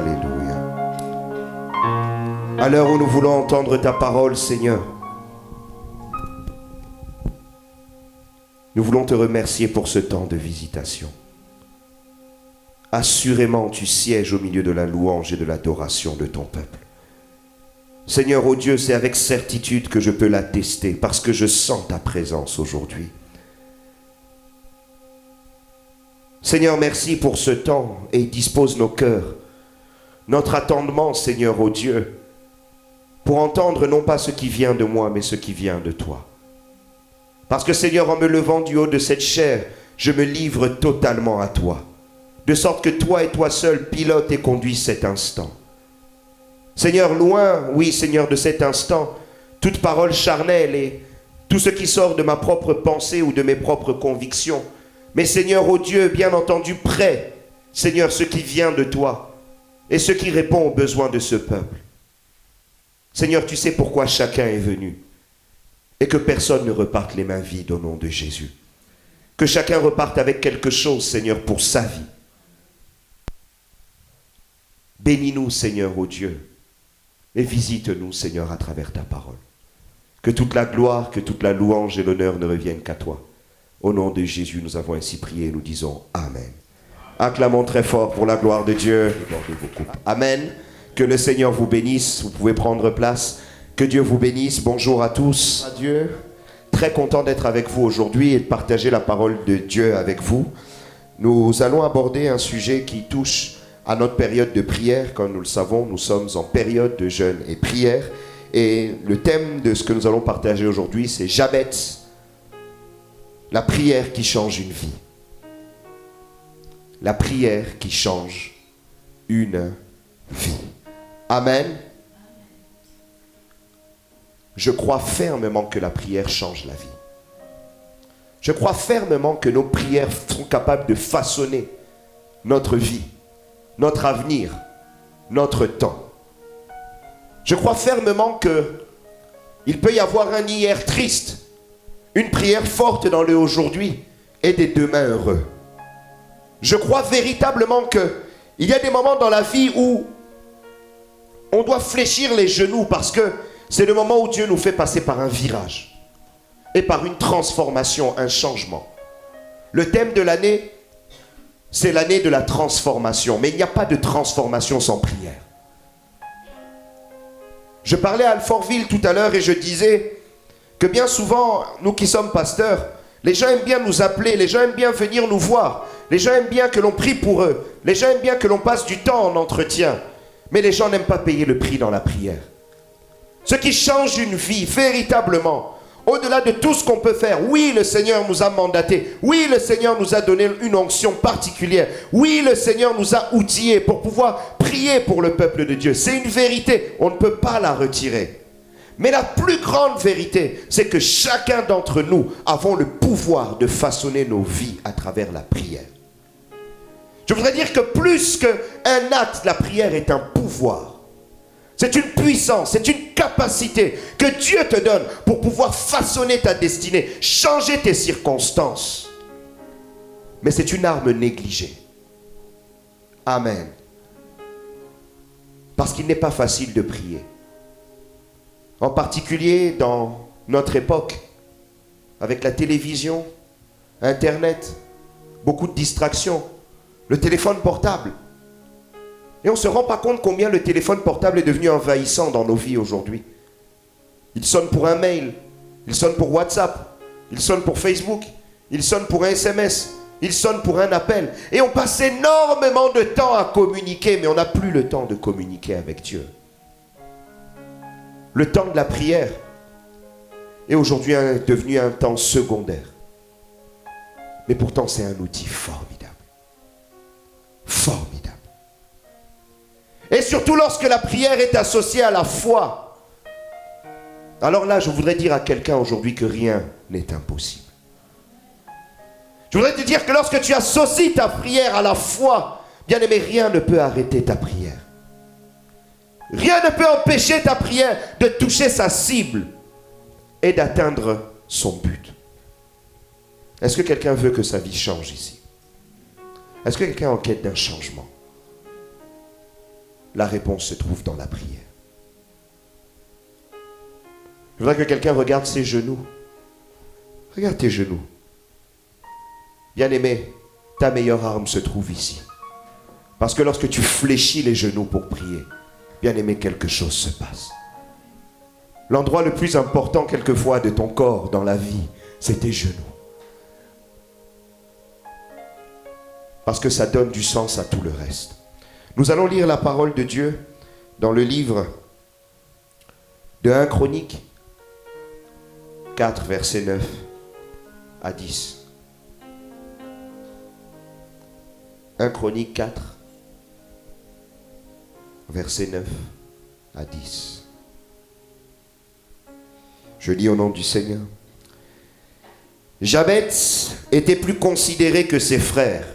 Alléluia. À l'heure où nous voulons entendre ta parole, Seigneur, nous voulons te remercier pour ce temps de visitation. Assurément, tu sièges au milieu de la louange et de l'adoration de ton peuple. Seigneur, oh Dieu, c'est avec certitude que je peux l'attester parce que je sens ta présence aujourd'hui. Seigneur, merci pour ce temps et dispose nos cœurs, notre attendement, Seigneur, oh Dieu, pour entendre non pas ce qui vient de moi, mais ce qui vient de toi. Parce que, Seigneur, en me levant du haut de cette chair, je me livre totalement à toi, de sorte que toi et toi seul pilote et conduis cet instant. Seigneur, loin, oui, Seigneur, de cet instant, toute parole charnelle et tout ce qui sort de ma propre pensée ou de mes propres convictions. Mais Seigneur, oh Dieu, bien entendu, prêt, Seigneur, ce qui vient de toi et ce qui répond aux besoins de ce peuple. Seigneur, tu sais pourquoi chacun est venu et que personne ne reparte les mains vides au nom de Jésus. Que chacun reparte avec quelque chose, Seigneur, pour sa vie. Bénis-nous, Seigneur, oh Dieu, et visite-nous, Seigneur, à travers ta parole. Que toute la gloire, que toute la louange et l'honneur ne reviennent qu'à toi. Au nom de Jésus, nous avons ainsi prié et nous disons Amen. Acclamons très fort pour la gloire de Dieu. Amen. Que le Seigneur vous bénisse. Vous pouvez prendre place. Que Dieu vous bénisse. Bonjour à tous. Adieu. Très content d'être avec vous aujourd'hui et de partager la parole de Dieu avec vous. Nous allons aborder un sujet qui touche à notre période de prière. Comme nous le savons, nous sommes en période de jeûne et prière. Et le thème de ce que nous allons partager aujourd'hui, c'est Jabez, la prière qui change une vie. La prière qui change une vie. Amen. Je crois fermement que la prière change la vie. Je crois fermement que nos prières sont capables de façonner notre vie, notre avenir, notre temps. Je crois fermement qu'il peut y avoir un hier triste, une prière forte dans le aujourd'hui et des demain heureux. Je crois véritablement qu'il y a des moments dans la vie où on doit fléchir les genoux parce que c'est le moment où Dieu nous fait passer par un virage et par une transformation, un changement. Le thème de l'année, c'est l'année de la transformation. Mais il n'y a pas de transformation sans prière. Je parlais à Alfortville tout à l'heure et je disais que bien souvent, nous qui sommes pasteurs, les gens aiment bien nous appeler, les gens aiment bien venir nous voir, les gens aiment bien que l'on prie pour eux, les gens aiment bien que l'on passe du temps en entretien, mais les gens n'aiment pas payer le prix dans la prière. Ce qui change une vie véritablement, au-delà de tout ce qu'on peut faire, oui, le Seigneur nous a mandatés, oui, le Seigneur nous a donné une onction particulière, oui, le Seigneur nous a outillés pour pouvoir prier pour le peuple de Dieu. C'est une vérité, on ne peut pas la retirer. Mais la plus grande vérité, c'est que chacun d'entre nous avons le pouvoir de façonner nos vies à travers la prière. Je voudrais dire que plus qu'un acte, la prière est un pouvoir. C'est une puissance, c'est une capacité que Dieu te donne pour pouvoir façonner ta destinée, changer tes circonstances. Mais c'est une arme négligée. Amen. Parce qu'il n'est pas facile de prier. En particulier dans notre époque, avec la télévision, Internet, beaucoup de distractions, le téléphone portable. Et on ne se rend pas compte combien le téléphone portable est devenu envahissant dans nos vies aujourd'hui. Il sonne pour un mail, il sonne pour WhatsApp, il sonne pour Facebook, il sonne pour un SMS, il sonne pour un appel. Et on passe énormément de temps à communiquer, mais on n'a plus le temps de communiquer avec Dieu. Le temps de la prière est aujourd'hui devenu un temps secondaire. Mais pourtant, c'est un outil formidable. Formidable. Et surtout lorsque la prière est associée à la foi. Alors là, je voudrais dire à quelqu'un aujourd'hui que rien n'est impossible. Je voudrais te dire que lorsque tu associes ta prière à la foi, bien aimé, rien ne peut arrêter ta prière. Rien ne peut empêcher ta prière de toucher sa cible et d'atteindre son but. Est-ce que quelqu'un veut que sa vie change ici? Est-ce que quelqu'un est en quête d'un changement? la réponse se trouve dans la prière. Je voudrais que quelqu'un regarde ses genoux. Regarde tes genoux. Bien-aimé, ta meilleure arme se trouve ici. Parce que lorsque tu fléchis les genoux pour prier, bien-aimé, quelque chose se passe. L'endroit le plus important quelquefois de ton corps dans la vie, c'est tes genoux. Parce que ça donne du sens à tout le reste. Nous allons lire la parole de Dieu dans le livre de 1 Chroniques 4, versets 9 à 10. 1 Chroniques 4, versets 9 à 10. Je lis au nom du Seigneur. Jabez était plus considéré que ses frères.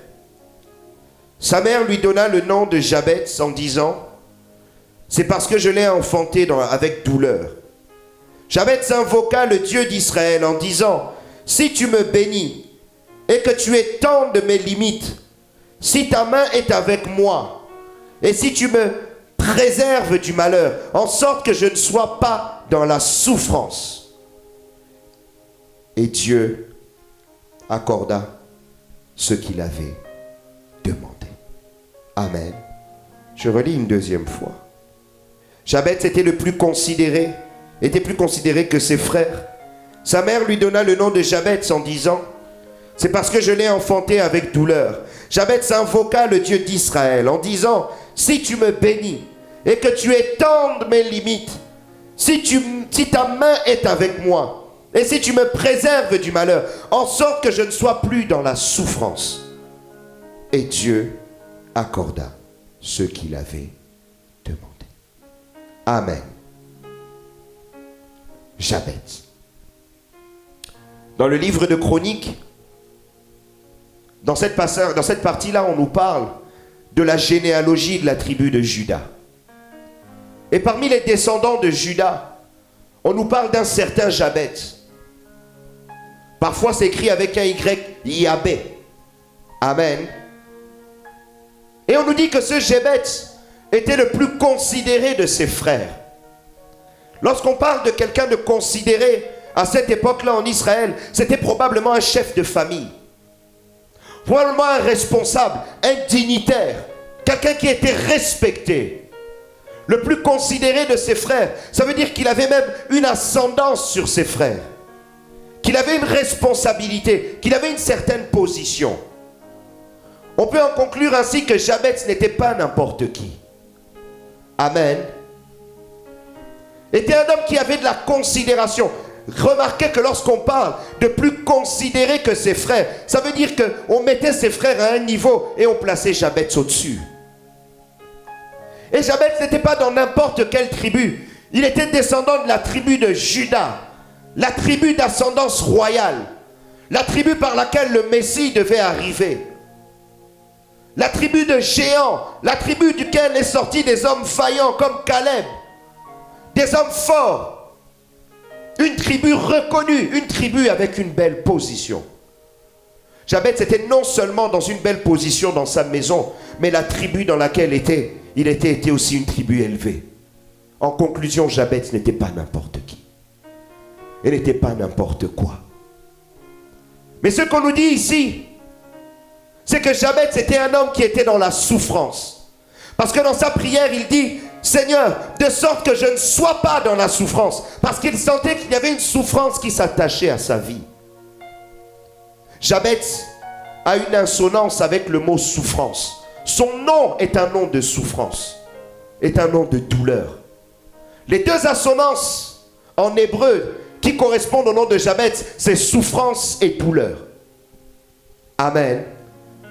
Sa mère lui donna le nom de Jabez en disant, c'est parce que je l'ai enfanté avec douleur. Jabez invoqua le Dieu d'Israël en disant, si tu me bénis et que tu étends de mes limites, si ta main est avec moi et si tu me préserves du malheur, en sorte que je ne sois pas dans la souffrance. Et Dieu accorda ce qu'il avait demandé. Amen. Je relis une deuxième fois. Jabez était plus considéré que ses frères. Sa mère lui donna le nom de Jabez en disant, c'est parce que je l'ai enfanté avec douleur. Jabez invoqua le Dieu d'Israël en disant, si tu me bénis et que tu étendes mes limites, si ta main est avec moi et si tu me préserves du malheur, en sorte que je ne sois plus dans la souffrance. Et Dieu accorda ce qu'il avait demandé. Amen. Jabez. Dans le livre de Chroniques, dans cette partie-là, on nous parle de la généalogie de la tribu de Juda. Et parmi les descendants de Juda, on nous parle d'un certain Jabez. Parfois c'est écrit avec un Y, Yabé. Amen. Et on nous dit que ce Jabez était le plus considéré de ses frères. Lorsqu'on parle de quelqu'un de considéré à cette époque-là en Israël, c'était probablement un chef de famille. Probablement un responsable, un dignitaire, quelqu'un qui était respecté. Le plus considéré de ses frères, ça veut dire qu'il avait même une ascendance sur ses frères. Qu'il avait une responsabilité, qu'il avait une certaine position. On peut en conclure ainsi que Jabez n'était pas n'importe qui. Amen. Était un homme qui avait de la considération. Remarquez que lorsqu'on parle de plus considéré que ses frères, ça veut dire qu'on mettait ses frères à un niveau et on plaçait Jabez au-dessus. Et Jabez n'était pas dans n'importe quelle tribu. Il était descendant de la tribu de Juda, la tribu d'ascendance royale, la tribu par laquelle le Messie devait arriver. La tribu de géants, la tribu duquel est sorti des hommes vaillants comme Caleb, des hommes forts. Une tribu reconnue, une tribu avec une belle position. Jabez était non seulement dans une belle position dans sa maison, mais la tribu dans laquelle il était aussi une tribu élevée. En conclusion, Jabez n'était pas n'importe qui. Il n'était pas n'importe quoi. Mais ce qu'on nous dit ici, c'est que Jabez était un homme qui était dans la souffrance. Parce que dans sa prière, il dit, Seigneur, de sorte que je ne sois pas dans la souffrance. Parce qu'il sentait qu'il y avait une souffrance qui s'attachait à sa vie. Jabez a une insonance avec le mot souffrance. Son nom est un nom de souffrance, est un nom de douleur. Les deux assonances en hébreu qui correspondent au nom de Jabez, c'est souffrance et douleur. Amen.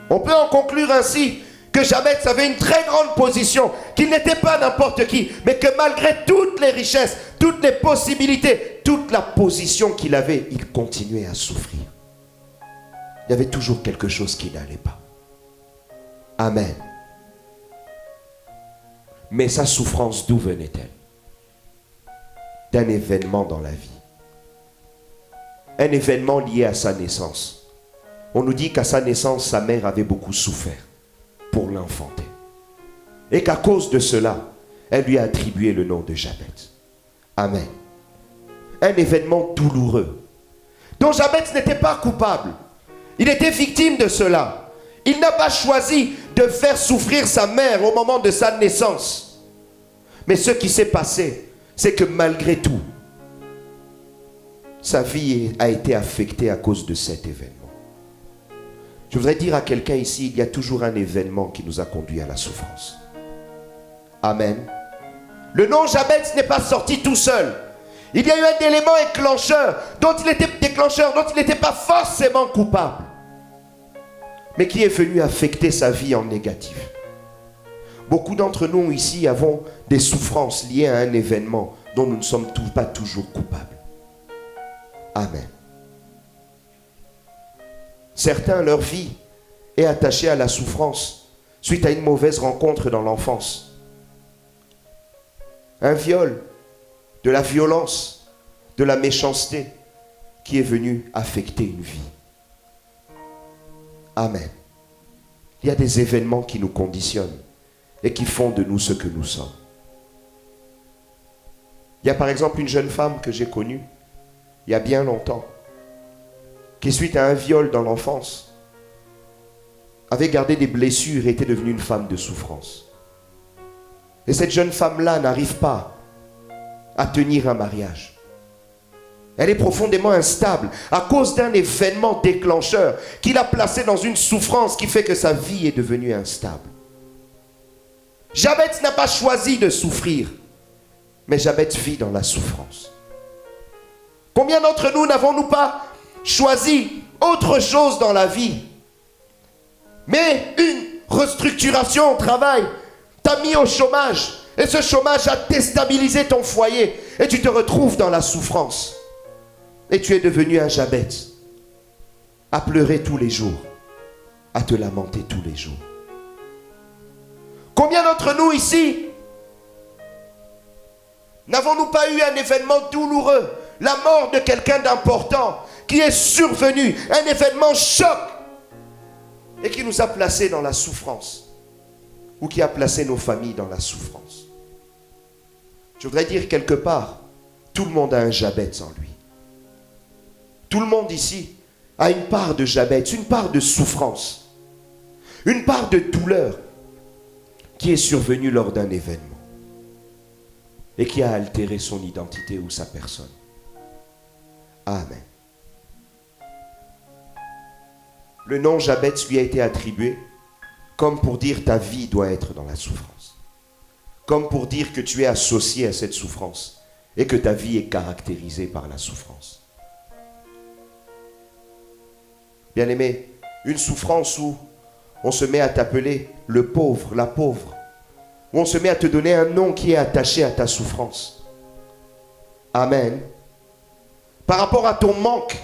On peut en conclure ainsi que Jabez avait une très grande position, qu'il n'était pas n'importe qui, mais que malgré toutes les richesses, toutes les possibilités, toute la position qu'il avait, il continuait à souffrir. Il y avait toujours quelque chose qui n'allait pas. Amen. Mais sa souffrance, d'où venait-elle? D'un événement dans la vie. Un événement lié à sa naissance. On nous dit qu'à sa naissance, sa mère avait beaucoup souffert pour l'enfanter. Et qu'à cause de cela, elle lui a attribué le nom de Jabez. Amen. Un événement douloureux, dont Jabez n'était pas coupable. Il était victime de cela. Il n'a pas choisi de faire souffrir sa mère au moment de sa naissance. Mais ce qui s'est passé, c'est que malgré tout, sa vie a été affectée à cause de cet événement. Je voudrais dire à quelqu'un ici, il y a toujours un événement qui nous a conduits à la souffrance. Amen. Le nom Jabez n'est pas sorti tout seul. Il y a eu un élément déclencheur dont il n'était pas forcément coupable, mais qui est venu affecter sa vie en négatif. Beaucoup d'entre nous ici avons des souffrances liées à un événement dont nous ne sommes pas toujours coupables. Amen. Certains, leur vie est attachée à la souffrance suite à une mauvaise rencontre dans l'enfance. Un viol, de la violence, de la méchanceté qui est venu affecter une vie. Amen. Il y a des événements qui nous conditionnent et qui font de nous ce que nous sommes. Il y a par exemple une jeune femme que j'ai connue il y a bien longtemps, qui suite à un viol dans l'enfance, avait gardé des blessures et était devenue une femme de souffrance. Et cette jeune femme-là n'arrive pas à tenir un mariage. Elle est profondément instable à cause d'un événement déclencheur qui l'a placée dans une souffrance qui fait que sa vie est devenue instable. Jabez n'a pas choisi de souffrir, mais Jabez vit dans la souffrance. Combien d'entre nous n'avons-nous pas choisi autre chose dans la vie, mais une restructuration au travail t'a mis au chômage, et ce chômage a déstabilisé ton foyer, et tu te retrouves dans la souffrance. Et tu es devenu un Jabez, à pleurer tous les jours, à te lamenter tous les jours. Combien d'entre nous ici n'avons-nous pas eu un événement douloureux, la mort de quelqu'un d'important qui est survenu, un événement choc, et qui nous a placés dans la souffrance, ou qui a placé nos familles dans la souffrance? Je voudrais dire quelque part, tout le monde a un Jabez en lui. Tout le monde ici a une part de Jabez, une part de souffrance, une part de douleur qui est survenue lors d'un événement et qui a altéré son identité ou sa personne. Amen. Le nom Jabez lui a été attribué comme pour dire ta vie doit être dans la souffrance. Comme pour dire que tu es associé à cette souffrance et que ta vie est caractérisée par la souffrance. Bien-aimé, une souffrance où on se met à t'appeler le pauvre, la pauvre, où on se met à te donner un nom qui est attaché à ta souffrance. Amen. Par rapport à ton manque,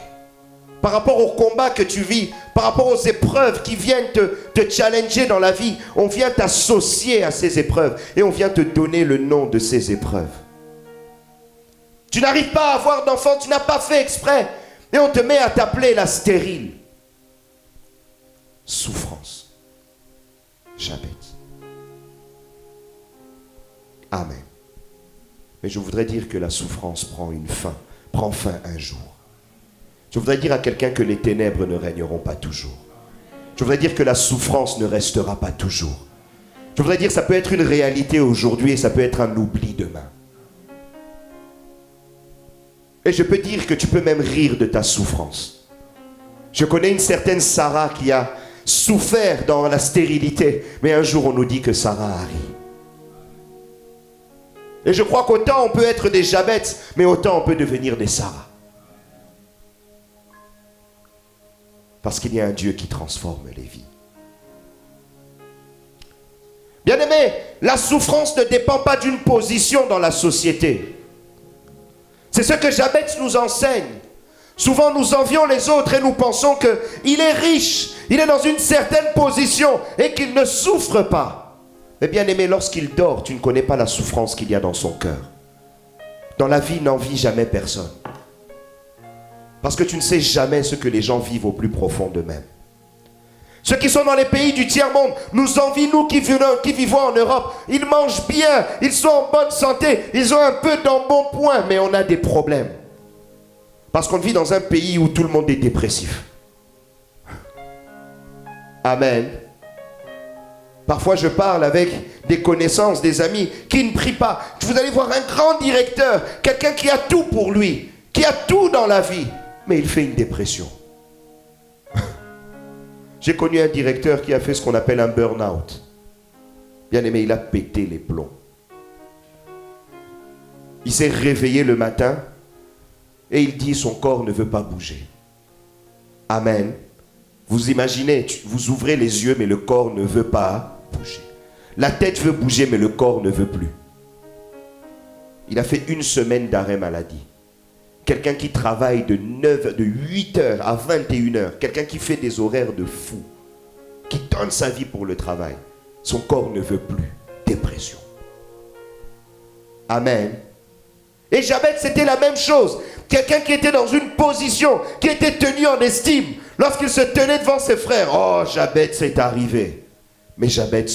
par rapport au combat que tu vis, par rapport aux épreuves qui viennent te challenger dans la vie, on vient t'associer à ces épreuves et on vient te donner le nom de ces épreuves. Tu n'arrives pas à avoir d'enfant, tu n'as pas fait exprès et on te met à t'appeler la stérile. Souffrance. Jabez. Amen. Mais je voudrais dire que la souffrance prend fin un jour. Je voudrais dire à quelqu'un que les ténèbres ne régneront pas toujours. Je voudrais dire que la souffrance ne restera pas toujours. Je voudrais dire que ça peut être une réalité aujourd'hui et ça peut être un oubli demain. Et je peux dire que tu peux même rire de ta souffrance. Je connais une certaine Sarah qui a souffert dans la stérilité, mais un jour on nous dit que Sarah a ri. Et je crois qu'autant on peut être des Jabez, mais autant on peut devenir des Sarah. Parce qu'il y a un Dieu qui transforme les vies. Bien-aimé, la souffrance ne dépend pas d'une position dans la société. C'est ce que Jabez nous enseigne. Souvent nous envions les autres et nous pensons qu'il est riche, il est dans une certaine position et qu'il ne souffre pas. Mais bien aimé, lorsqu'il dort, tu ne connais pas la souffrance qu'il y a dans son cœur. Dans la vie, n'envie jamais personne. Parce que tu ne sais jamais ce que les gens vivent au plus profond d'eux-mêmes. Ceux qui sont dans les pays du tiers-monde nous envient, nous qui vivons en Europe. Ils mangent bien, ils sont en bonne santé, ils ont un peu d'embonpoint, mais on a des problèmes. Parce qu'on vit dans un pays où tout le monde est dépressif. Amen. Parfois, je parle avec des connaissances, des amis qui ne prient pas. Vous allez voir un grand directeur, quelqu'un qui a tout pour lui, qui a tout dans la vie, mais il fait une dépression. J'ai connu un directeur qui a fait ce qu'on appelle un burn-out. Bien aimé, il a pété les plombs. Il s'est réveillé le matin et il dit son corps ne veut pas bouger. Amen. Vous imaginez, vous ouvrez les yeux mais le corps ne veut pas bouger. La tête veut bouger mais le corps ne veut plus. Il a fait 1 semaine d'arrêt maladie. Quelqu'un qui travaille de 8 heures à 21 heures. Quelqu'un qui fait des horaires de fou. Qui donne sa vie pour le travail. Son corps ne veut plus. Dépression. Amen. Et Jabez, c'était la même chose. Quelqu'un qui était dans une position, qui était tenu en estime. Lorsqu'il se tenait devant ses frères. Oh, Jabez est arrivé. Mais Jabez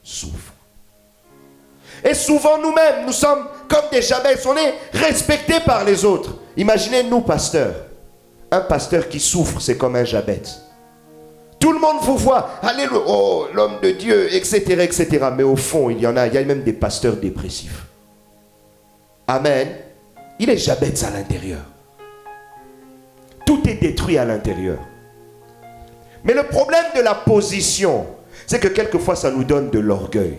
souffre. Et souvent nous-mêmes, nous sommes comme des Jabez. On est respectés par les autres. Imaginez nous, pasteurs. Un pasteur qui souffre, c'est comme un Jabez. Tout le monde vous voit. Allez, oh, l'homme de Dieu, etc., etc. Mais au fond, il y a même des pasteurs dépressifs. Amen. Il est Jabez à l'intérieur. Tout est détruit à l'intérieur. Mais le problème de la position, c'est que quelquefois, ça nous donne de l'orgueil.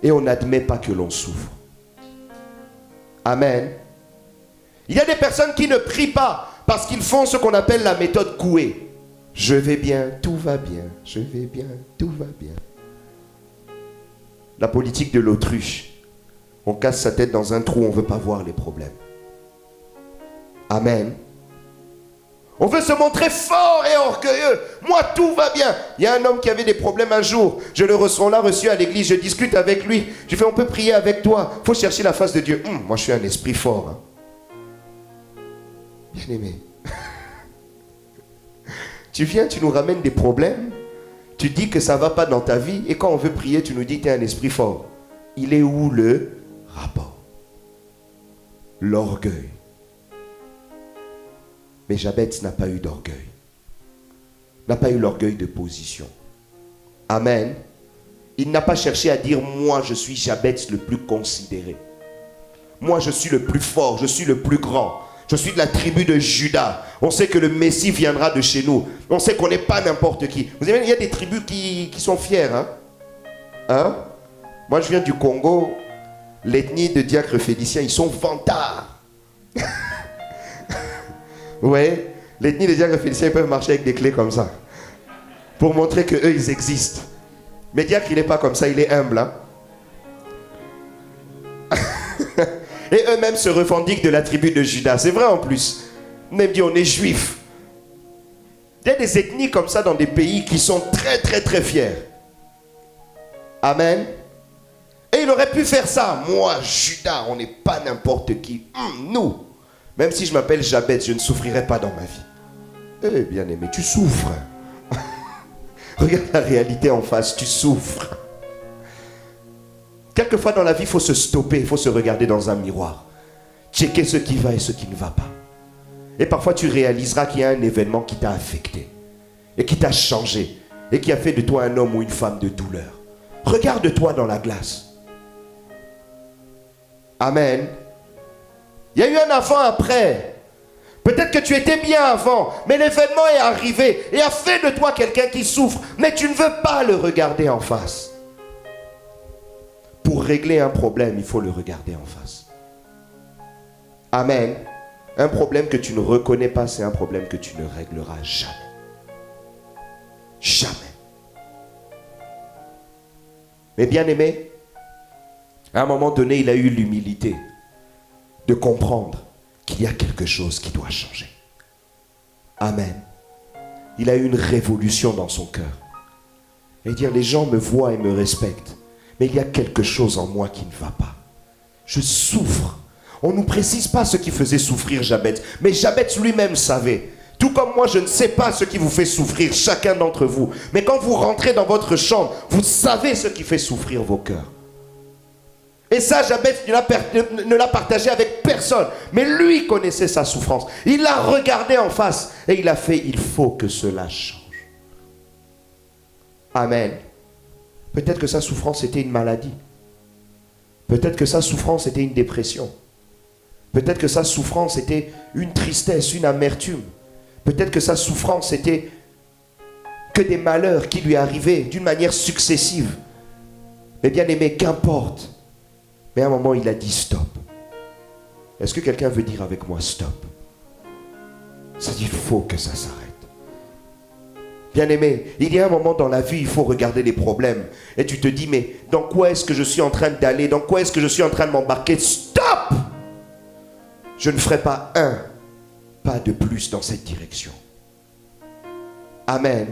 Et on n'admet pas que l'on souffre. Amen. Il y a des personnes qui ne prient pas parce qu'ils font ce qu'on appelle la méthode Coué. Je vais bien, tout va bien. Je vais bien, tout va bien. La politique de l'autruche. On casse sa tête dans un trou, on ne veut pas voir les problèmes. Amen. On veut se montrer fort et orgueilleux. Moi, tout va bien. Il y a un homme qui avait des problèmes un jour. On l'a reçu à l'église, je discute avec lui. Je fais, on peut prier avec toi. Il faut chercher la face de Dieu. Moi, je suis un esprit fort. Hein. Bien aimé. Tu viens, tu nous ramènes des problèmes. Tu dis que ça ne va pas dans ta vie. Et quand on veut prier, tu nous dis que tu es un esprit fort. Il est où le rapport? L'orgueil. Mais Jabez n'a pas eu d'orgueil. N'a pas eu l'orgueil de position. Amen. Il n'a pas cherché à dire, moi je suis Jabez le plus considéré. Moi je suis le plus fort, je suis le plus grand. Je suis de la tribu de Juda. On sait que le Messie viendra de chez nous. On sait qu'on n'est pas n'importe qui. Vous savez, il y a des tribus qui sont fières. Hein? Moi je viens du Congo. L'ethnie de Diacre Félicien, ils sont vantards. Ouais, l'ethnie des Diacres Féliciens, ils peuvent marcher avec des clés comme ça. Pour montrer qu'eux, ils existent. Mais Diacre, il n'est pas comme ça, il est humble. Hein? Et eux-mêmes se revendiquent de la tribu de Juda. C'est vrai en plus. Même dit, on est juifs. Il y a des ethnies comme ça dans des pays qui sont très, très, très fiers. Amen. Et il aurait pu faire ça. Moi, Juda, on n'est pas n'importe qui. Nous. Même si je m'appelle Jabez, je ne souffrirai pas dans ma vie. Eh bien aimé, tu souffres. Regarde la réalité en face, tu souffres. Quelquefois dans la vie, il faut se stopper, il faut se regarder dans un miroir. Checker ce qui va et ce qui ne va pas. Et parfois tu réaliseras qu'il y a un événement qui t'a affecté. Et qui t'a changé. Et qui a fait de toi un homme ou une femme de douleur. Regarde-toi dans la glace. Amen. Il y a eu un avant-après. Peut-être que tu étais bien avant, mais l'événement est arrivé et a fait de toi quelqu'un qui souffre. Mais tu ne veux pas le regarder en face. Pour régler un problème, il faut le regarder en face. Amen. Un problème que tu ne reconnais pas, c'est un problème que tu ne régleras jamais. Jamais. Mais bien aimé, à un moment donné, il a eu l'humilité de comprendre qu'il y a quelque chose qui doit changer. Amen. Il a eu une révolution dans son cœur. Et dire, les gens me voient et me respectent, mais il y a quelque chose en moi qui ne va pas. Je souffre. On ne nous précise pas ce qui faisait souffrir Jabez, mais Jabez lui-même savait. Tout comme moi, je ne sais pas ce qui vous fait souffrir, chacun d'entre vous. Mais quand vous rentrez dans votre chambre, vous savez ce qui fait souffrir vos cœurs. Et ça, Jabez ne l'a partagé avec personne. Mais lui connaissait sa souffrance. Il l'a regardé en face et il a fait, il faut que cela change. Amen. Peut-être que sa souffrance était une maladie. Peut-être que sa souffrance était une dépression. Peut-être que sa souffrance était une tristesse, une amertume. Peut-être que sa souffrance était que des malheurs qui lui arrivaient d'une manière successive. Mais bien aimé, qu'importe. Mais à un moment, il a dit stop. Est-ce que quelqu'un veut dire avec moi stop? Ça dit, il faut que ça s'arrête. Bien aimé, il y a un moment dans la vie, il faut regarder les problèmes. Et tu te dis, mais dans quoi est-ce que je suis en train d'aller? Dans quoi est-ce que je suis en train de m'embarquer? Stop! Je ne ferai pas un pas de plus dans cette direction. Amen.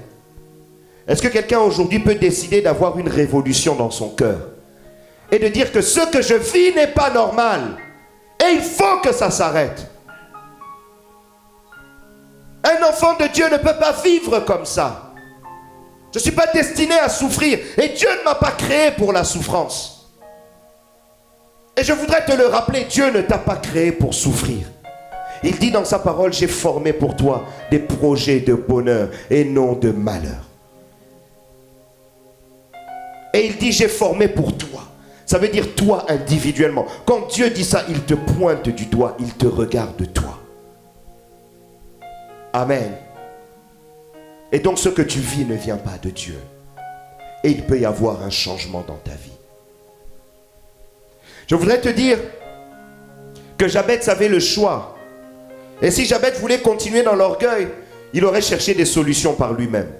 Est-ce que quelqu'un aujourd'hui peut décider d'avoir une révolution dans son cœur et de dire que ce que je vis n'est pas normal et il faut que ça s'arrête? Un enfant de Dieu ne peut pas vivre comme ça. Je ne suis pas destiné à souffrir et Dieu ne m'a pas créé pour la souffrance. Et je voudrais te le rappeler, Dieu ne t'a pas créé pour souffrir. Il dit dans sa parole, j'ai formé pour toi des projets de bonheur et non de malheur. Et il dit, j'ai formé pour toi. Ça veut dire toi individuellement. Quand Dieu dit ça, il te pointe du doigt, il te regarde toi. Amen. Et donc ce que tu vis ne vient pas de Dieu. Et il peut y avoir un changement dans ta vie. Je voudrais te dire que Jabez avait le choix. Et si Jabez voulait continuer dans l'orgueil, il aurait cherché des solutions par lui-même.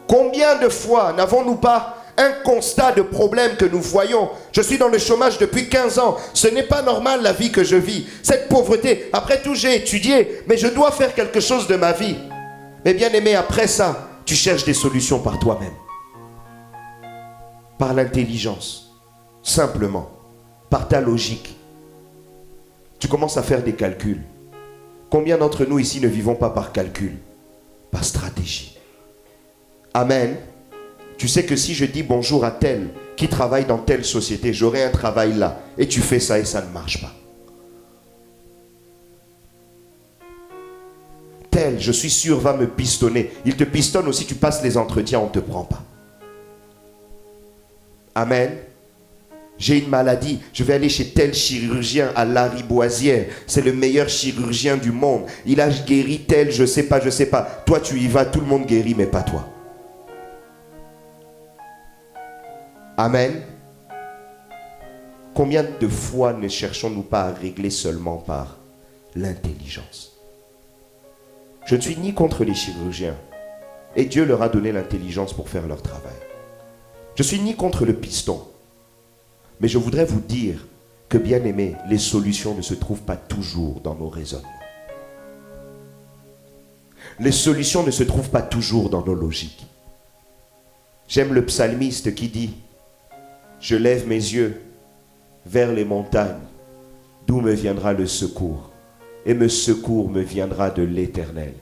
Combien de fois n'avons-nous pas un constat de problème que nous voyons? Je suis dans le chômage depuis 15 ans. Ce n'est pas normal la vie que je vis. Cette pauvreté, après tout j'ai étudié, mais je dois faire quelque chose de ma vie. Mais bien aimé, après ça, tu cherches des solutions par toi-même. Par l'intelligence. Simplement. Par ta logique. Tu commences à faire des calculs. Combien d'entre nous ici ne vivons pas par calcul? Par stratégie. Amen. Tu sais que si je dis bonjour à tel qui travaille dans telle société, j'aurai un travail là. Et tu fais ça et ça ne marche pas. Tel, je suis sûr, va me pistonner. Il te pistonne aussi, tu passes les entretiens, on ne te prend pas. Amen. J'ai une maladie, je vais aller chez tel chirurgien à Lariboisière. C'est le meilleur chirurgien du monde. Il a guéri tel, je sais pas. Toi, tu y vas, tout le monde guérit, mais pas toi. Amen. Combien de fois ne cherchons-nous pas à régler seulement par l'intelligence? Je ne suis ni contre les chirurgiens. Et Dieu leur a donné l'intelligence pour faire leur travail. Je suis ni contre le piston. Mais je voudrais vous dire que, bien aimé, les solutions ne se trouvent pas toujours dans nos raisonnements. Les solutions ne se trouvent pas toujours dans nos logiques. J'aime le psalmiste qui dit, je lève mes yeux vers les montagnes, d'où me viendra le secours. Et le secours me viendra de l'Éternel,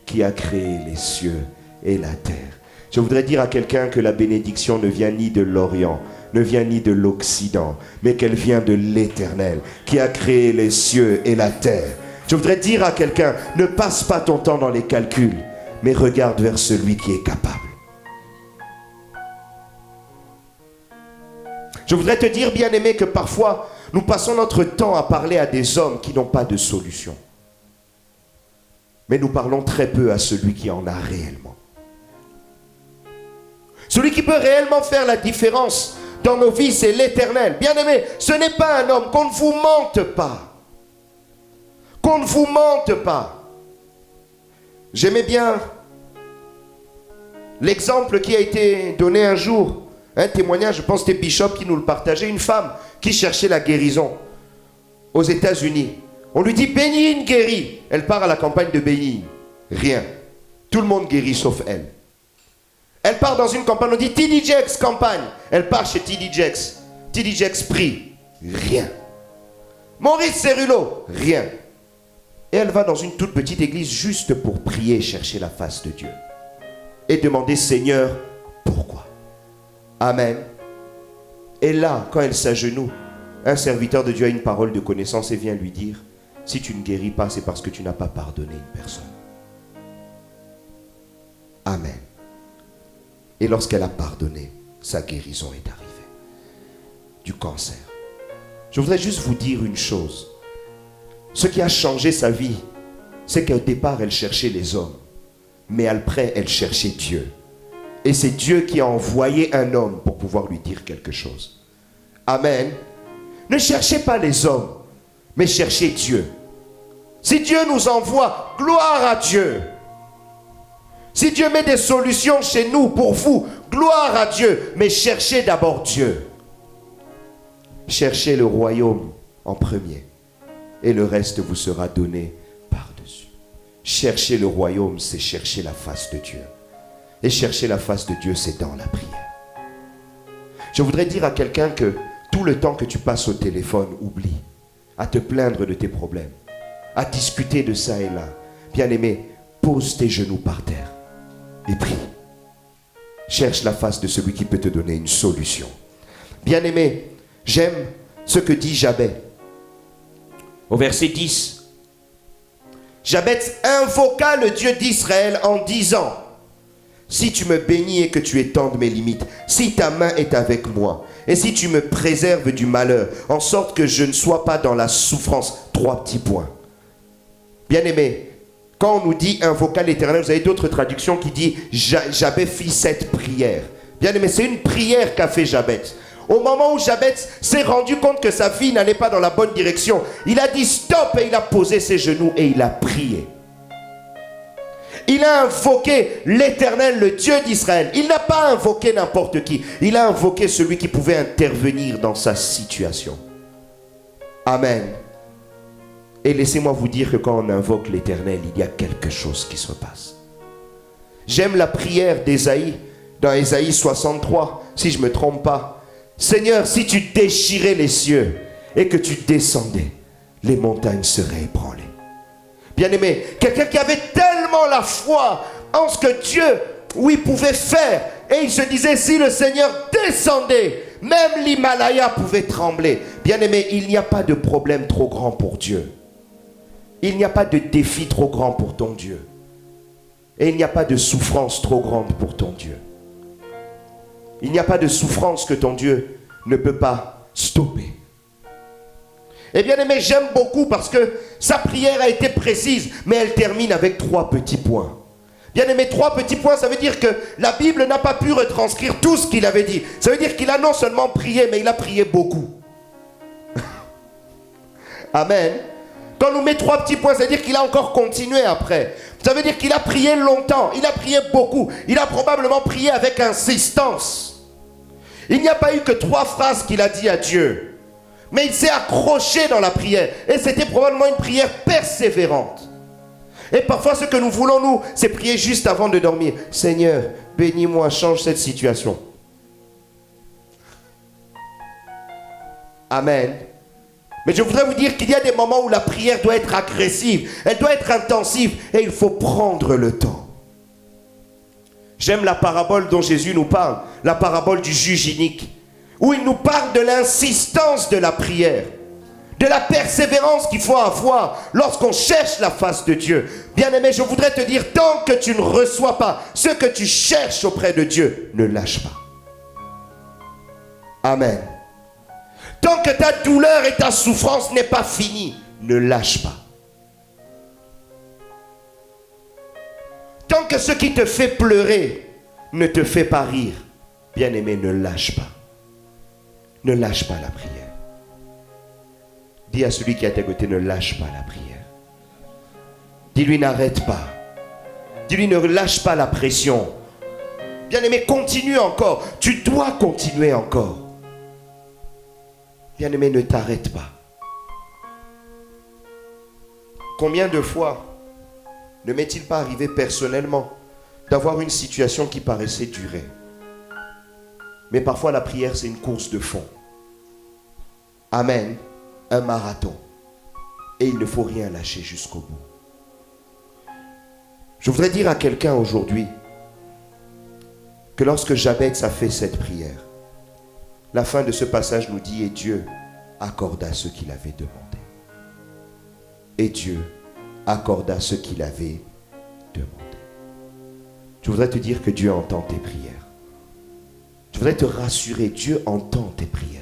qui a créé les cieux et la terre. Je voudrais dire à quelqu'un que la bénédiction ne vient ni de l'Orient, ne vient ni de l'Occident, mais qu'elle vient de l'Éternel, qui a créé les cieux et la terre. Je voudrais dire à quelqu'un, ne passe pas ton temps dans les calculs, mais regarde vers celui qui est capable. Je voudrais te dire, bien-aimé, que parfois, nous passons notre temps à parler à des hommes qui n'ont pas de solution. Mais nous parlons très peu à celui qui en a réellement. Celui qui peut réellement faire la différence dans nos vies, c'est l'Éternel. Bien-aimé, ce n'est pas un homme, qu'on ne vous mente pas. Qu'on ne vous mente pas. J'aimais bien l'exemple qui a été donné un jour, un témoignage, je pense que c'était Bishop qui nous le partageait, une femme qui cherchait la guérison aux États-Unis. On lui dit Bénigne guérit. Elle part à la campagne de Bénigne. Rien. Tout le monde guérit sauf elle. Elle part dans une campagne, on dit TD Jakes campagne. Elle part chez TD Jakes. TD Jakes prie. Rien. Maurice Cerullo. Rien. Et elle va dans une toute petite église juste pour prier, chercher la face de Dieu. Et demander, Seigneur, pourquoi? Amen. Et là, quand elle s'agenouille, un serviteur de Dieu a une parole de connaissance et vient lui dire, si tu ne guéris pas, c'est parce que tu n'as pas pardonné une personne. Amen. Et lorsqu'elle a pardonné, sa guérison est arrivée. Du cancer. Je voudrais juste vous dire une chose. Ce qui a changé sa vie, c'est qu'au départ, elle cherchait les hommes. Mais après, elle cherchait Dieu. Et c'est Dieu qui a envoyé un homme pour pouvoir lui dire quelque chose. Amen. Ne cherchez pas les hommes, mais cherchez Dieu. Si Dieu nous envoie, gloire à Dieu. Si Dieu met des solutions chez nous, pour vous, gloire à Dieu. Mais cherchez d'abord Dieu. Cherchez le royaume en premier. Et le reste vous sera donné par-dessus. Chercher le royaume, c'est chercher la face de Dieu. Et chercher la face de Dieu, c'est dans la prière. Je voudrais dire à quelqu'un que tout le temps que tu passes au téléphone, oublie. À te plaindre de tes problèmes. À discuter de ça et là. Bien-aimé, pose tes genoux par terre. Et prie. Cherche la face de celui qui peut te donner une solution. Bien-aimé, j'aime ce que dit Jabez. Au verset 10. Jabez invoqua le Dieu d'Israël en disant, si tu me bénis et que tu étendes mes limites, si ta main est avec moi, et si tu me préserves du malheur, en sorte que je ne sois pas dans la souffrance. 3 petits points. Bien-aimé, quand on nous dit invoqua l'Éternel, vous avez d'autres traductions qui disent Jabez fit cette prière. Bien-aimé, c'est une prière qu'a fait Jabez. Au moment où Jabez s'est rendu compte que sa vie n'allait pas dans la bonne direction, il a dit stop et il a posé ses genoux et il a prié. Il a invoqué l'Éternel, le Dieu d'Israël. Il n'a pas invoqué n'importe qui. Il a invoqué celui qui pouvait intervenir dans sa situation. Amen. Et laissez-moi vous dire que quand on invoque l'Éternel, il y a quelque chose qui se passe. J'aime la prière d'Ésaïe, dans Ésaïe 63, si je ne me trompe pas. Seigneur, si tu déchirais les cieux et que tu descendais, les montagnes seraient ébranlées. Bien-aimé, quelqu'un qui avait tellement la foi en ce que Dieu, oui, pouvait faire. Et il se disait, si le Seigneur descendait, même l'Himalaya pouvait trembler. Bien-aimé, il n'y a pas de problème trop grand pour Dieu. Il n'y a pas de défi trop grand pour ton Dieu. Et il n'y a pas de souffrance trop grande pour ton Dieu. Il n'y a pas de souffrance que ton Dieu ne peut pas stopper. Et bien aimé, j'aime beaucoup parce que sa prière a été précise, mais elle termine avec 3 petits points. Bien aimé, 3 petits points, ça veut dire que la Bible n'a pas pu retranscrire tout ce qu'il avait dit. Ça veut dire qu'il a non seulement prié, mais il a prié beaucoup. Amen. Quand on nous met 3 petits points, ça veut dire qu'il a encore continué après. Ça veut dire qu'il a prié longtemps, il a prié beaucoup. Il a probablement prié avec insistance. Il n'y a pas eu que 3 phrases qu'il a dit à Dieu. Mais il s'est accroché dans la prière. Et c'était probablement une prière persévérante. Et parfois, ce que nous voulons, nous, c'est prier juste avant de dormir. Seigneur, bénis-moi, change cette situation. Amen. Mais je voudrais vous dire qu'il y a des moments où la prière doit être agressive. Elle doit être intensive. Et il faut prendre le temps. J'aime la parabole dont Jésus nous parle. La parabole du juge inique. Où il nous parle de l'insistance de la prière, de la persévérance qu'il faut avoir lorsqu'on cherche la face de Dieu. Bien-aimé, je voudrais te dire, tant que tu ne reçois pas ce que tu cherches auprès de Dieu, ne lâche pas. Amen. Tant que ta douleur et ta souffrance n'est pas finie, ne lâche pas. Tant que ce qui te fait pleurer ne te fait pas rire, bien-aimé, ne lâche pas. Ne lâche pas la prière. Dis à celui qui est à tes côtés, ne lâche pas la prière. Dis-lui, n'arrête pas. Dis-lui, ne lâche pas la pression. Bien-aimé, continue encore. Tu dois continuer encore. Bien-aimé, ne t'arrête pas. Combien de fois ne m'est-il pas arrivé personnellement d'avoir une situation qui paraissait durer? Mais parfois la prière c'est une course de fond. Amen. Un marathon. Et il ne faut rien lâcher jusqu'au bout. Je voudrais dire à quelqu'un aujourd'hui que lorsque Jabez a fait cette prière, la fin de ce passage nous dit « Et Dieu accorda ce qu'il avait demandé. » Et Dieu accorda ce qu'il avait demandé. Je voudrais te dire que Dieu entend tes prières. Je voudrais te rassurer, Dieu entend tes prières.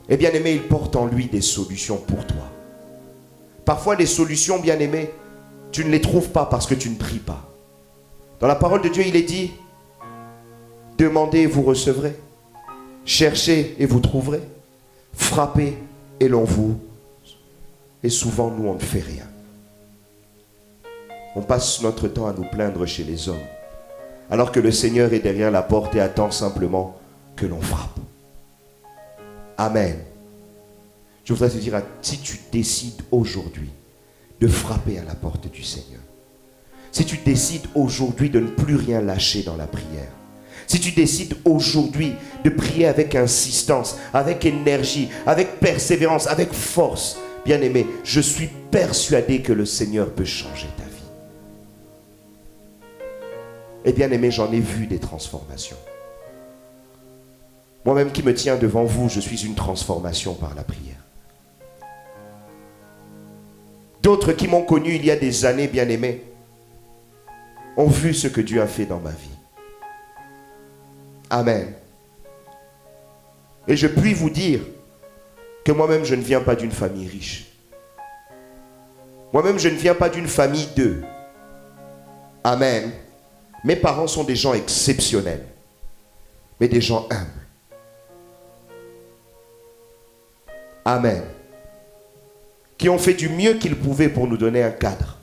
Et bien aimé, il porte en lui des solutions pour toi. Parfois les solutions, bien aimé, tu ne les trouves pas parce que tu ne pries pas. Dans la parole de Dieu, il est dit, demandez et vous recevrez. Cherchez et vous trouverez. Frappez et l'on vous. Et souvent, nous, on ne fait rien. On passe notre temps à nous plaindre chez les hommes, alors que le Seigneur est derrière la porte et attend simplement que l'on frappe. Amen. Je voudrais te dire, si tu décides aujourd'hui de frapper à la porte du Seigneur, si tu décides aujourd'hui de ne plus rien lâcher dans la prière, si tu décides aujourd'hui de prier avec insistance, avec énergie, avec persévérance, avec force, bien-aimé, je suis persuadé que le Seigneur peut changer ta vie. Et bien-aimé, j'en ai vu des transformations. Moi-même qui me tiens devant vous, je suis une transformation par la prière. D'autres qui m'ont connu il y a des années, bien-aimés, ont vu ce que Dieu a fait dans ma vie. Amen. Et je puis vous dire que moi-même, je ne viens pas d'une famille riche. Moi-même, je ne viens pas d'une famille d'eux. Amen. Mes parents sont des gens exceptionnels, mais des gens humbles. Amen. Qui ont fait du mieux qu'ils pouvaient pour nous donner un cadre.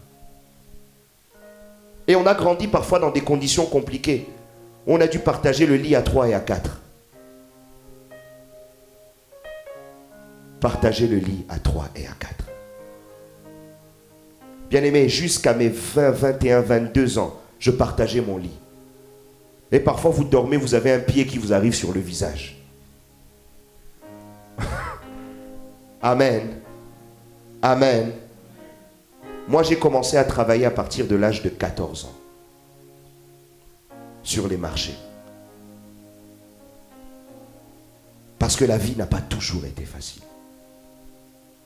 Et on a grandi parfois dans des conditions compliquées. On a dû partager le lit à 3 et à 4. Partager le lit à 3 et à 4. Bien-aimé, jusqu'à mes 20, 21, 22 ans, je partageais mon lit. Et parfois vous dormez, vous avez un pied qui vous arrive sur le visage. Amen. Amen. Moi, j'ai commencé à travailler à partir de l'âge de 14 ans. Sur les marchés. Parce que la vie n'a pas toujours été facile.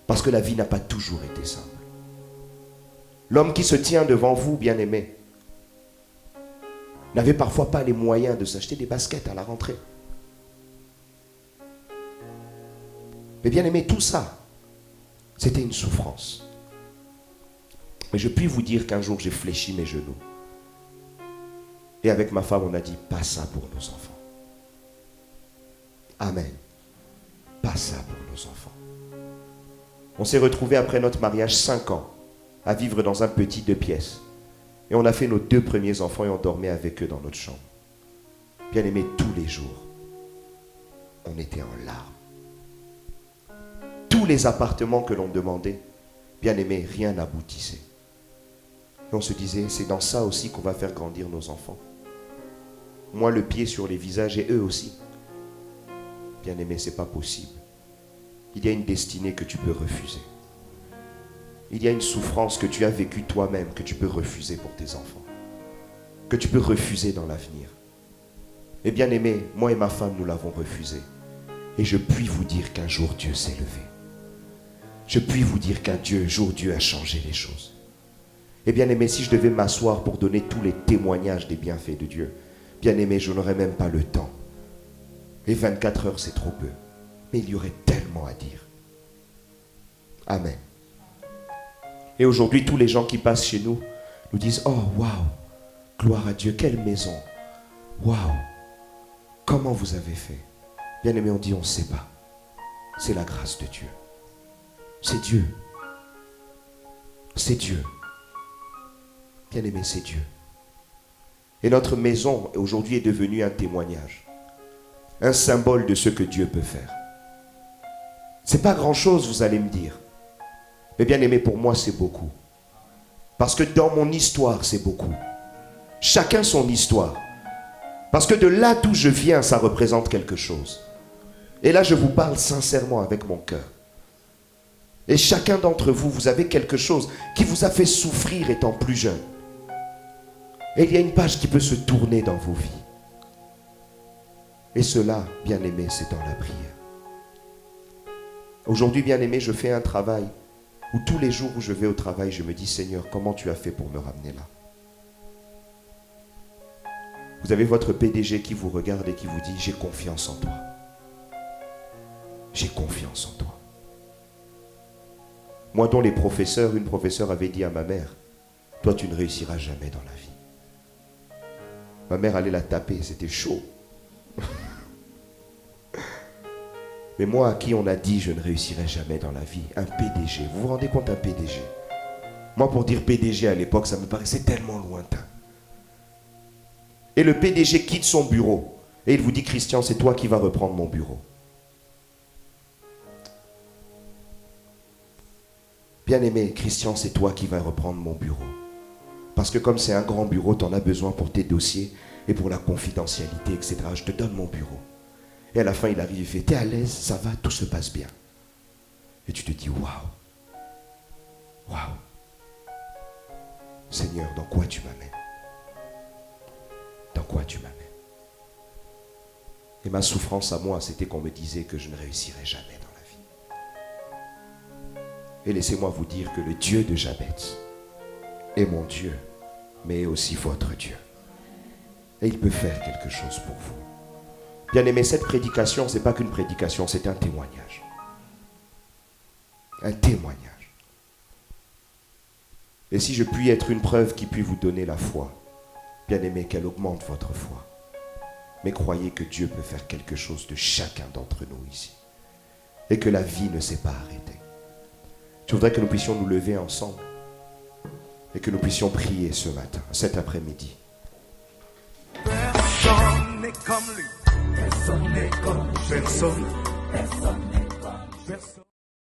Parce que la vie n'a pas toujours été simple. L'homme qui se tient devant vous, bien-aimé, n'avait parfois pas les moyens de s'acheter des baskets à la rentrée. Mais bien-aimé, tout ça, c'était une souffrance. Mais je puis vous dire qu'un jour, j'ai fléchi mes genoux. Et avec ma femme, on a dit, pas ça pour nos enfants. Amen. Pas ça pour nos enfants. On s'est retrouvés après notre mariage 5 ans à vivre dans un petit 2 pièces. Et on a fait nos 2 premiers enfants et on dormait avec eux dans notre chambre. Bien aimé, tous les jours, on était en larmes. Tous les appartements que l'on demandait, bien aimé, rien n'aboutissait. Et on se disait, c'est dans ça aussi qu'on va faire grandir nos enfants. Moi, le pied sur les visages et eux aussi. Bien aimé, c'est pas possible. Il y a une destinée que tu peux refuser. Il y a une souffrance que tu as vécue toi-même que tu peux refuser pour tes enfants. Que tu peux refuser dans l'avenir. Et bien aimé, moi et ma femme, nous l'avons refusé. Et je puis vous dire qu'un jour Dieu s'est levé. Je puis vous dire qu'un jour Dieu a changé les choses. Et bien aimé, si je devais m'asseoir pour donner tous les témoignages des bienfaits de Dieu, bien aimé, je n'aurais même pas le temps. Et 24 heures, c'est trop peu. Mais il y aurait tellement à dire. Amen. Et aujourd'hui, tous les gens qui passent chez nous nous disent, oh, waouh, gloire à Dieu, quelle maison. Waouh, comment vous avez fait? Bien aimé, on dit, on ne sait pas. C'est la grâce de Dieu. C'est Dieu. C'est Dieu. Bien aimé, c'est Dieu. Et notre maison aujourd'hui est devenue un témoignage. Un symbole de ce que Dieu peut faire. C'est pas grand-chose, vous allez me dire. Mais bien aimé, pour moi, c'est beaucoup. Parce que dans mon histoire, c'est beaucoup. Chacun son histoire. Parce que de là d'où je viens, ça représente quelque chose. Et là, je vous parle sincèrement avec mon cœur. Et chacun d'entre vous, vous avez quelque chose qui vous a fait souffrir étant plus jeune. Et il y a une page qui peut se tourner dans vos vies. Et cela, bien-aimé, c'est dans la prière. Aujourd'hui, bien-aimé, je fais un travail où tous les jours où je vais au travail, je me dis, Seigneur, comment tu as fait pour me ramener là? Vous avez votre PDG qui vous regarde et qui vous dit, j'ai confiance en toi. J'ai confiance en toi. Moi dont une professeure avait dit à ma mère, toi tu ne réussiras jamais dans la vie. Ma mère allait la taper, c'était chaud. Mais moi à qui on a dit je ne réussirai jamais dans la vie, un PDG, vous vous rendez compte, un PDG? Moi pour dire PDG à l'époque, ça me paraissait tellement lointain. Et le PDG quitte son bureau et il vous dit, Christian, c'est toi qui vas reprendre mon bureau. Bien-aimé, Christian, c'est toi qui vas reprendre mon bureau. Parce que comme c'est un grand bureau, tu en as besoin pour tes dossiers et pour la confidentialité, etc. Je te donne mon bureau. Et à la fin, il arrive, il fait, t'es à l'aise, ça va, tout se passe bien. Et tu te dis, waouh, waouh. Seigneur, dans quoi tu m'amènes? Dans quoi tu m'amènes? Et ma souffrance à moi, c'était qu'on me disait que je ne réussirais jamais dans la vie. Et laissez-moi vous dire que le Dieu de Jabez est mon Dieu, mais est aussi votre Dieu. Et il peut faire quelque chose pour vous. Bien-aimé, cette prédication, ce n'est pas qu'une prédication, c'est un témoignage. Un témoignage. Et si je puis être une preuve qui puis vous donner la foi, bien-aimé, qu'elle augmente votre foi. Mais croyez que Dieu peut faire quelque chose de chacun d'entre nous ici. Et que la vie ne s'est pas arrêtée. Je voudrais que nous puissions nous lever ensemble. Et que nous puissions prier ce matin, cet après-midi. Personne n'est comme lui. Personne n'est comme lui. Personne. Personne n'est comme lui.